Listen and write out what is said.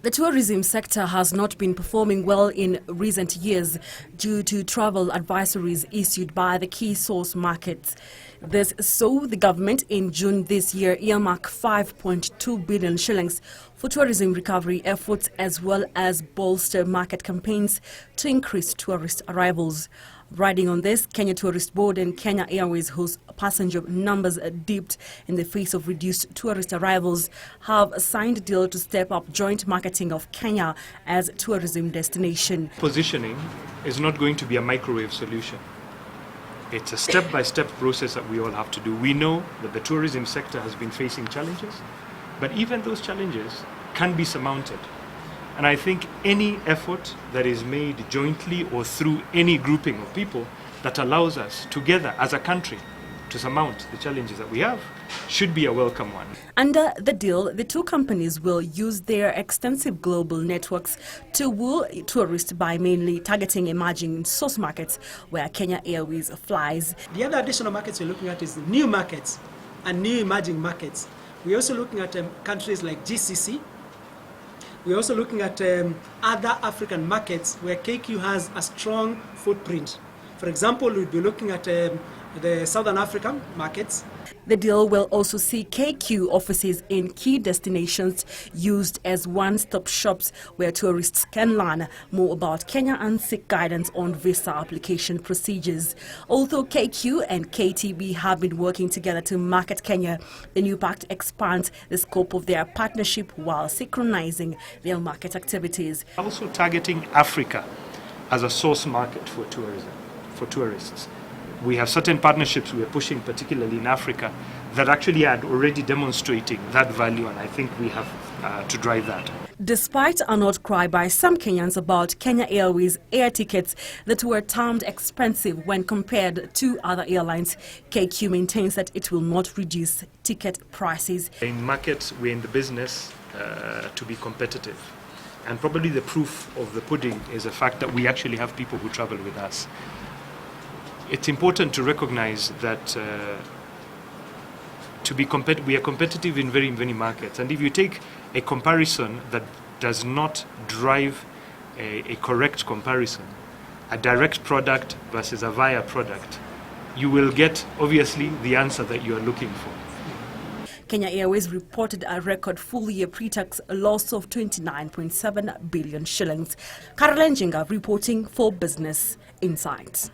The tourism sector has not been performing well in recent years due to travel advisories issued by the key source markets. This saw the government in June this year earmark 5.2 billion shillings for tourism recovery efforts as well as bolster market campaigns to increase tourist arrivals. Riding on this, Kenya Tourist Board and Kenya Airways, whose passenger numbers dipped in the face of reduced tourist arrivals, have signed a deal to step up joint marketing of Kenya as a tourism destination. Positioning is not going to be a microwave solution. It's a step-by-step process that we all have to do. We know that the tourism sector has been facing challenges, but even those challenges can be surmounted. And I think any effort that is made jointly or through any grouping of people that allows us together as a country to surmount the challenges that we have should be a welcome one. Under the deal, the two companies will use their extensive global networks to woo tourists by mainly targeting emerging source markets where Kenya Airways flies. The other additional markets we're looking at is new markets and new emerging markets. We're also looking at countries like GCC. We're also looking at other African markets where KQ has a strong footprint. For example, we'll be looking at the Southern African markets. The deal will also see KQ offices in key destinations used as one-stop shops where tourists can learn more about Kenya and seek guidance on visa application procedures. Although KQ and KTB have been working together to market Kenya, the new pact expands the scope of their partnership while synchronizing their market activities. Also targeting Africa as a source market for tourism, for tourists. We have certain partnerships we are pushing, particularly in Africa, that actually are already demonstrating that value, and I think we have to drive that. Despite an outcry by some Kenyans about Kenya Airways air tickets that were termed expensive when compared to other airlines, KQ maintains that it will not reduce ticket prices. In markets, we're in the business to be competitive. And probably the proof of the pudding is the fact that we actually have people who travel with us. It's important to recognize that we are competitive in very many markets. And if you take a comparison that does not drive a correct comparison, a direct product versus a via product, you will get, obviously, the answer that you are looking for. Kenya Airways reported a record full-year pre-tax loss of 29.7 billion shillings. Carol Njenga reporting for Business Insights.